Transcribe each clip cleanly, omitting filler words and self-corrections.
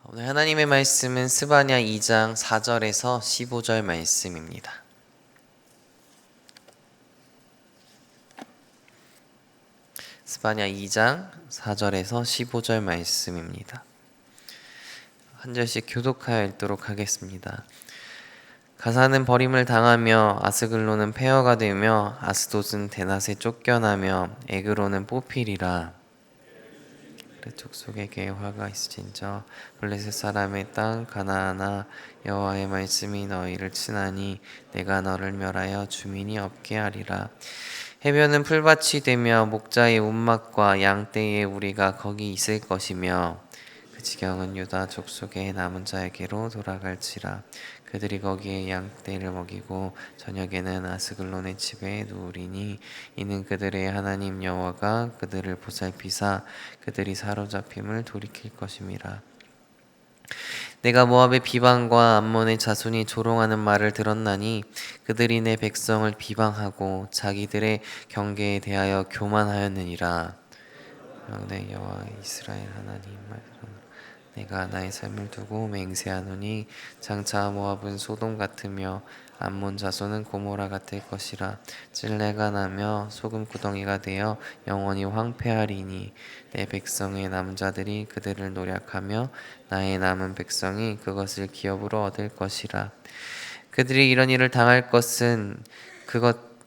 오늘 하나님의 말씀은 스바냐 2장 4절에서 15절 말씀입니다. 스바냐 2장 4절에서 15절 말씀입니다. 한 절씩 교독하여 읽도록 하겠습니다. 가사는 버림을 당하며 아스글론은 폐허가 되며 아스돗은 대낮에 쫓겨나며 에그론은 뽑히리라. 족속에게 화가 있을진저 블레셋 사람의 땅 가나안아 여호와의 말씀이 너희를 치나니 내가 너를 멸하여 주민이 없게 하리라. 해변은 풀밭이 되며 목자의 운막과 양떼의 우리가 거기 있을 것이며 그 지경은 유다 족속의 남은 자에게로 돌아갈지라. 그들이 거기에 양떼를 먹이고 저녁에는 아스글론의 집에 누우리니 이는 그들의 하나님 여호와가 그들을 보살피사 그들이 사로잡힘을 돌이킬 것임이라. 내가 모압의 비방과 암몬의 자손이 조롱하는 말을 들었나니 그들이 내 백성을 비방하고 자기들의 경계에 대하여 교만하였느니라. 내 여호와 이스라엘 하나님 말씀 내가 나의 삶을 두고 맹세하노니 장차 모압은 소돔 같으며 암몬 자손은 고모라 같을 것이라. 찔레가 나며 소금 구덩이가 되어 영원히 황폐하리니 내 백성의 남자들이 그들을 노략하며 나의 남은 백성이 그것을 기업으로 얻을 것이라. 그들이 이런 일을 당할 것은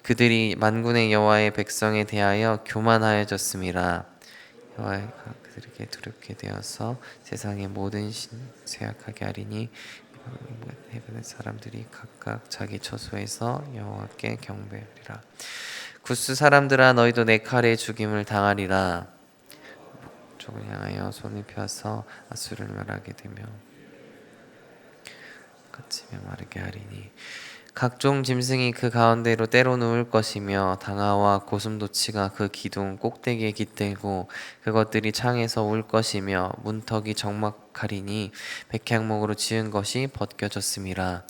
그들이 만군의 여호와의 백성에 대하여 교만하여졌음이라. 여호와가 그들에게 두렵게 되어서 세상의 모든 신 쇠약하게 하리니 해변의 사람들이 각각 자기 처소에서 여호와께 경배하리라. 구스 사람들아 너희도 내 칼에 죽임을 당하리라. 북쪽을 향하여 손을 펴서 아수를 멸하게 되며 같이 메마르게 하리니 각종 짐승이 그 가운데로 때로 누울 것이며 당아와 고슴도치가 그 기둥 꼭대기에 깃들고 그것들이 창에서 울 것이며 문턱이 적막하리니 백향목으로 지은 것이 벗겨졌음이라.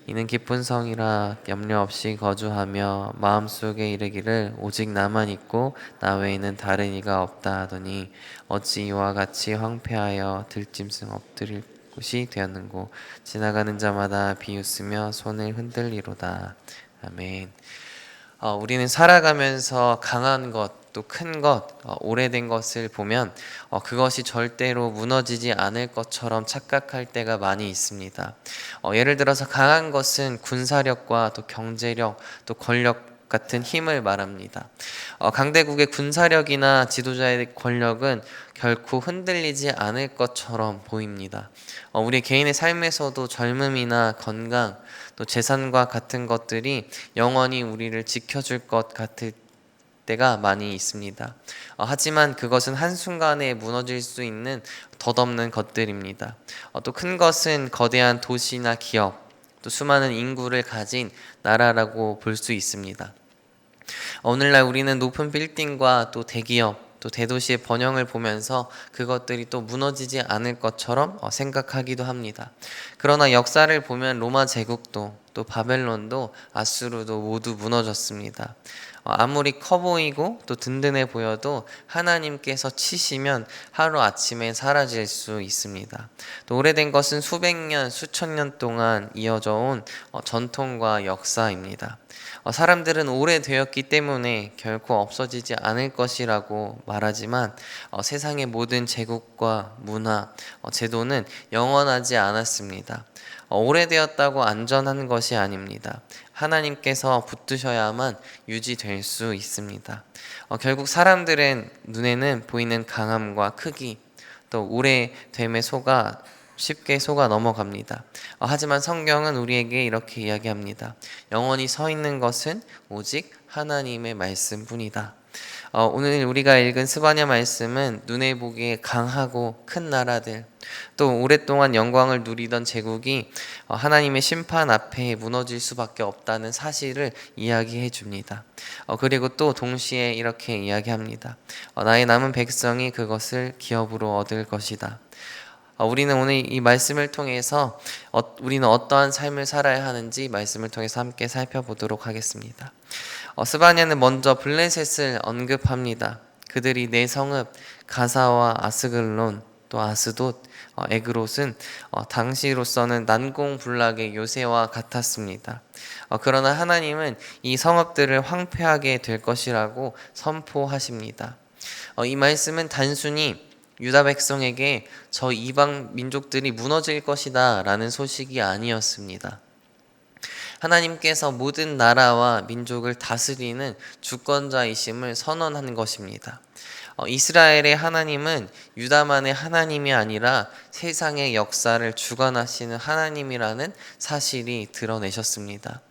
이는 기쁜 성이라 염려 없이 거주하며 마음속에 이르기를 오직 나만 있고 나 외에는 다른 이가 없다 하더니 어찌 이와 같이 황폐하여 들짐승 엎드릴 곳이 되었는고 지나가는 자마다 비웃으며 손을 흔들리로다. 아멘. 우리는 살아가면서 강한 것, 또 큰 것, 오래된 것을 보면 그것이 절대로 무너지지 않을 것처럼 착각할 때가 많이 있습니다. 예를 들어서 강한 것은 군사력과 또 경제력, 또 권력 같은 힘을 말합니다. 강대국의 군사력이나 지도자의 권력은 결코 흔들리지 않을 것처럼 보입니다. 우리 개인의 삶에서도 젊음이나 건강, 또 재산과 같은 것들이 영원히 우리를 지켜줄 것 같을 때가 많이 있습니다. 하지만 그것은 한순간에 무너질 수 있는 덧없는 것들입니다. 또 큰 것은 거대한 도시나 기업, 또 수많은 인구를 가진 나라라고 볼 수 있습니다. 오늘날 우리는 높은 빌딩과 또 대기업, 또 대도시의 번영을 보면서 그것들이 또 무너지지 않을 것처럼 생각하기도 합니다. 그러나 역사를 보면 로마 제국도 또 바벨론도 아수르도 모두 무너졌습니다. 아무리 커 보이고 또 든든해 보여도 하나님께서 치시면 하루아침에 사라질 수 있습니다. 또 오래된 것은 수백 년, 수천 년 동안 이어져 온 전통과 역사입니다. 사람들은 오래되었기 때문에 결코 없어지지 않을 것이라고 말하지만 세상의 모든 제국과 문화, 제도는 영원하지 않았습니다. 오래되었다고 안전한 것이 아닙니다. 하나님께서 붙드셔야만 유지될 수 있습니다. 결국 사람들의 눈에는 보이는 강함과 크기, 또 오래됨에 쉽게 속아 넘어갑니다. 하지만 성경은 우리에게 이렇게 이야기합니다. 영원히 서 있는 것은 오직 하나님의 말씀뿐이다. 오늘 우리가 읽은 스바냐 말씀은 눈에 보기에 강하고 큰 나라들, 또 오랫동안 영광을 누리던 제국이 하나님의 심판 앞에 무너질 수밖에 없다는 사실을 이야기해 줍니다. 그리고 또 동시에 이렇게 이야기합니다. 나의 남은 백성이 그것을 기업으로 얻을 것이다. 우리는 오늘 이 말씀을 통해서 우리는 어떠한 삶을 살아야 하는지 말씀을 통해서 함께 살펴보도록 하겠습니다. 스바냐는 먼저 블레셋을 언급합니다. 그들이 내 성읍 가사와 아스글론, 또 아스돗, 에그롯은 당시로서는 난공불락의 요새와 같았습니다. 그러나 하나님은 이 성읍들을 황폐하게 될 것이라고 선포하십니다. 이 말씀은 단순히 유다 백성에게 저 이방 민족들이 무너질 것이다 라는 소식이 아니었습니다. 하나님께서 모든 나라와 민족을 다스리는 주권자이심을 선언한 것입니다. 이스라엘의 하나님은 유다만의 하나님이 아니라 세상의 역사를 주관하시는 하나님이라는 사실이 드러내셨습니다.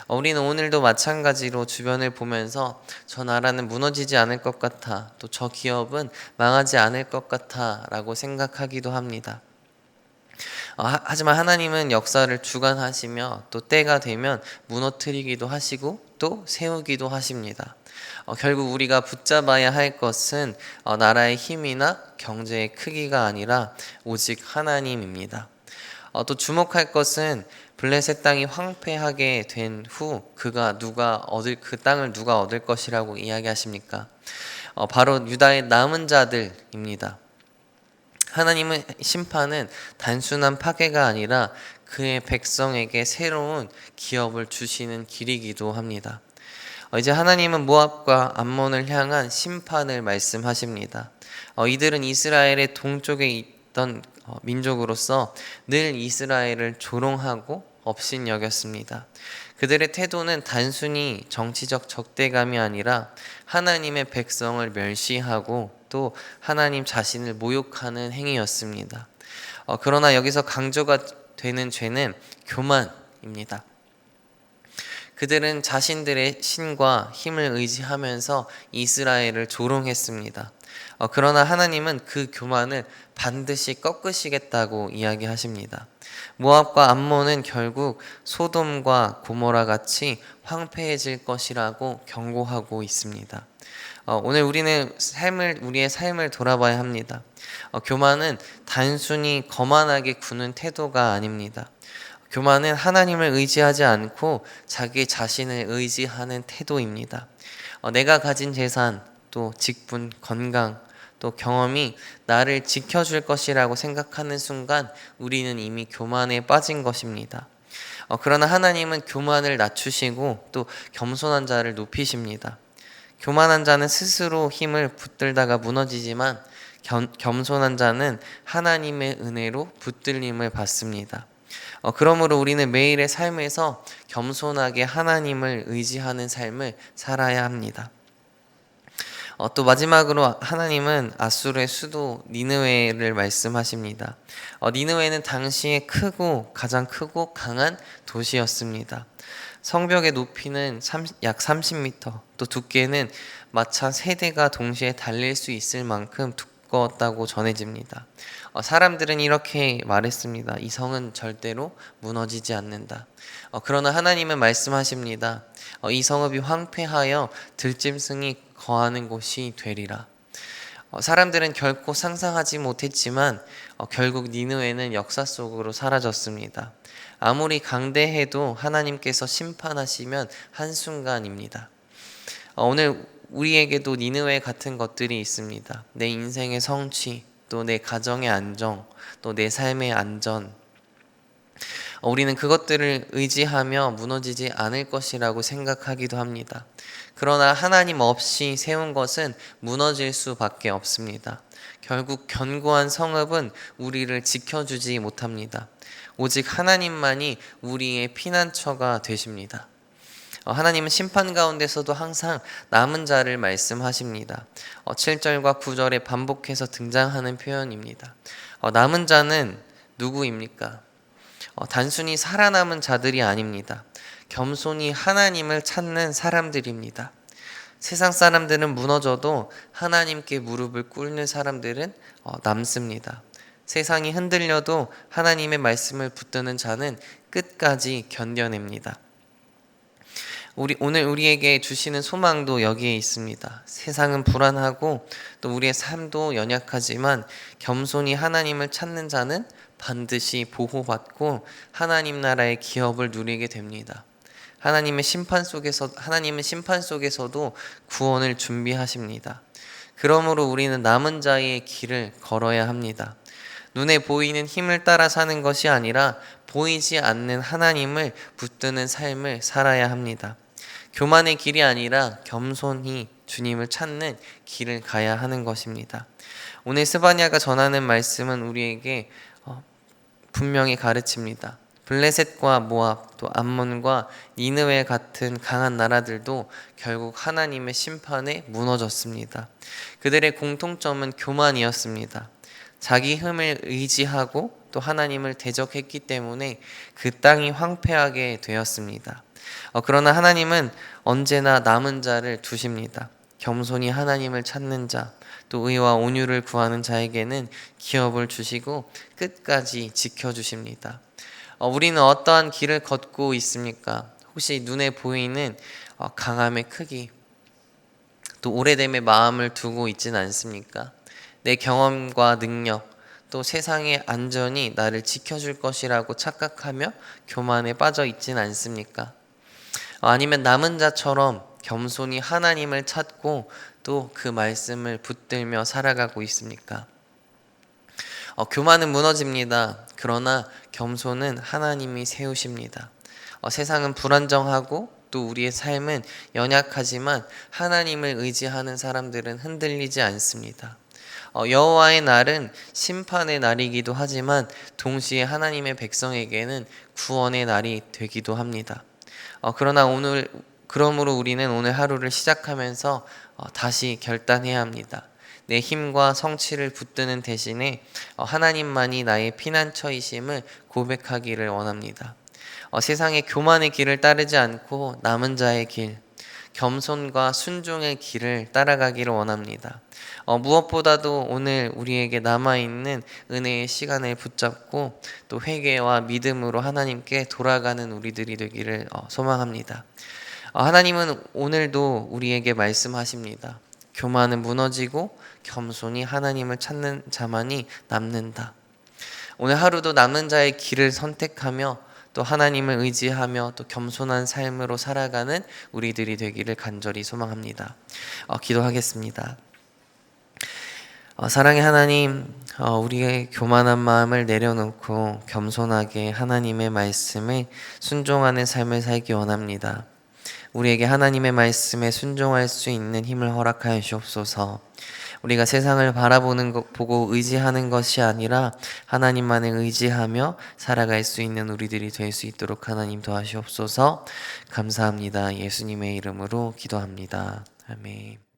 우리는 오늘도 마찬가지로 주변을 보면서 저 나라는 무너지지 않을 것 같아, 또 저 기업은 망하지 않을 것 같아 라고 생각하기도 합니다. 하지만 하나님은 역사를 주관하시며 또 때가 되면 무너뜨리기도 하시고 또 세우기도 하십니다. 결국 우리가 붙잡아야 할 것은 나라의 힘이나 경제의 크기가 아니라 오직 하나님입니다. 또 주목할 것은 블레셋 땅이 황폐하게 된 후 그 땅을 누가 얻을 것이라고 이야기하십니까? 바로 유다의 남은 자들입니다. 하나님의 심판은 단순한 파괴가 아니라 그의 백성에게 새로운 기업을 주시는 길이기도 합니다. 이제 하나님은 모압과 암몬을 향한 심판을 말씀하십니다. 이들은 이스라엘의 동쪽에 있던 민족으로서 늘 이스라엘을 조롱하고 업신여겼습니다. 그들의 태도는 단순히 정치적 적대감이 아니라 하나님의 백성을 멸시하고 또 하나님 자신을 모욕하는 행위였습니다. 그러나 여기서 강조가 되는 죄는 교만입니다. 그들은 자신들의 신과 힘을 의지하면서 이스라엘을 조롱했습니다. 그러나 하나님은 그 교만을 반드시 꺾으시겠다고 이야기하십니다. 모압과 암몬은 결국 소돔과 고모라 같이 황폐해질 것이라고 경고하고 있습니다. 오늘 우리는 우리의 삶을 돌아봐야 합니다. 교만은 단순히 거만하게 구는 태도가 아닙니다. 교만은 하나님을 의지하지 않고 자기 자신을 의지하는 태도입니다. 내가 가진 재산, 또 직분, 건강, 또 경험이 나를 지켜줄 것이라고 생각하는 순간 우리는 이미 교만에 빠진 것입니다. 그러나 하나님은 교만을 낮추시고 또 겸손한 자를 높이십니다. 교만한 자는 스스로 힘을 붙들다가 무너지지만 겸손한 자는 하나님의 은혜로 붙들림을 받습니다. 그러므로 우리는 매일의 삶에서 겸손하게 하나님을 의지하는 삶을 살아야 합니다. 또 마지막으로 하나님은 아수르의 수도 니느웨를 말씀하십니다. 니느웨는 당시에 가장 크고 강한 도시였습니다. 성벽의 높이는 약 30m, 또 두께는 마차 3대가 동시에 달릴 수 있을 만큼 두꺼웠다고 전해집니다. 사람들은 이렇게 말했습니다. 이 성은 절대로 무너지지 않는다. 그러나 하나님은 말씀하십니다. 이 성읍이 황폐하여 들짐승이 거하는 곳이 되리라. 사람들은 결코 상상하지 못했지만 결국 니느웨는 역사 속으로 사라졌습니다. 아무리 강대해도 하나님께서 심판하시면 한순간입니다. 오늘 우리에게도 니느웨 같은 것들이 있습니다. 내 인생의 성취, 또 내 가정의 안정, 또 내 삶의 안전. 우리는 그것들을 의지하며 무너지지 않을 것이라고 생각하기도 합니다. 그러나 하나님 없이 세운 것은 무너질 수밖에 없습니다. 결국 견고한 성읍은 우리를 지켜주지 못합니다. 오직 하나님만이 우리의 피난처가 되십니다. 하나님은 심판 가운데서도 항상 남은 자를 말씀하십니다. 7절과 9절에 반복해서 등장하는 표현입니다. 남은 자는 누구입니까? 단순히 살아남은 자들이 아닙니다. 겸손히 하나님을 찾는 사람들입니다. 세상 사람들은 무너져도 하나님께 무릎을 꿇는 사람들은 남습니다. 세상이 흔들려도 하나님의 말씀을 붙드는 자는 끝까지 견뎌냅니다. 오늘 우리에게 주시는 소망도 여기에 있습니다. 세상은 불안하고 또 우리의 삶도 연약하지만 겸손히 하나님을 찾는 자는 반드시 보호받고 하나님 나라의 기업을 누리게 됩니다. 하나님은 심판 속에서도 구원을 준비하십니다. 그러므로 우리는 남은 자의 길을 걸어야 합니다. 눈에 보이는 힘을 따라 사는 것이 아니라 보이지 않는 하나님을 붙드는 삶을 살아야 합니다. 교만의 길이 아니라 겸손히 주님을 찾는 길을 가야 하는 것입니다. 오늘 스바냐가 전하는 말씀은 우리에게 분명히 가르칩니다. 블레셋과 모압, 또 암몬과 니느웨 같은 강한 나라들도 결국 하나님의 심판에 무너졌습니다. 그들의 공통점은 교만이었습니다. 자기 힘을 의지하고 또 하나님을 대적했기 때문에 그 땅이 황폐하게 되었습니다. 그러나 하나님은 언제나 남은 자를 두십니다. 겸손히 하나님을 찾는 자, 또 의와 온유를 구하는 자에게는 기업을 주시고 끝까지 지켜주십니다. 우리는 어떠한 길을 걷고 있습니까? 혹시 눈에 보이는 강함의 크기, 또 오래됨의 마음을 두고 있진 않습니까? 내 경험과 능력, 또 세상의 안전이 나를 지켜줄 것이라고 착각하며 교만에 빠져 있진 않습니까? 아니면 남은 자처럼 겸손히 하나님을 찾고 또 그 말씀을 붙들며 살아가고 있습니까? 교만은 무너집니다. 그러나 겸손은 하나님이 세우십니다. 세상은 불안정하고 또 우리의 삶은 연약하지만 하나님을 의지하는 사람들은 흔들리지 않습니다. 여호와의 날은 심판의 날이기도 하지만 동시에 하나님의 백성에게는 구원의 날이 되기도 합니다. 그러므로 우리는 오늘 하루를 시작하면서 다시 결단해야 합니다. 내 힘과 성취를 붙드는 대신에 하나님만이 나의 피난처이심을 고백하기를 원합니다. 세상의 교만의 길을 따르지 않고 남은 자의 길, 겸손과 순종의 길을 따라가기를 원합니다. 무엇보다도 오늘 우리에게 남아있는 은혜의 시간을 붙잡고 또 회개와 믿음으로 하나님께 돌아가는 우리들이 되기를 소망합니다. 하나님은 오늘도 우리에게 말씀하십니다. 교만은 무너지고 겸손히 하나님을 찾는 자만이 남는다. 오늘 하루도 남는 자의 길을 선택하며 또 하나님을 의지하며 또 겸손한 삶으로 살아가는 우리들이 되기를 간절히 소망합니다. 기도하겠습니다. 사랑의 하나님, 우리의 교만한 마음을 내려놓고 겸손하게 하나님의 말씀에 순종하는 삶을 살기 원합니다. 우리에게 하나님의 말씀에 순종할 수 있는 힘을 허락하여 주옵소서. 우리가 세상을 바라보는 것 보고 의지하는 것이 아니라 하나님만을 의지하며 살아갈 수 있는 우리들이 될 수 있도록 하나님 도와주옵소서. 감사합니다. 예수님의 이름으로 기도합니다. 아멘.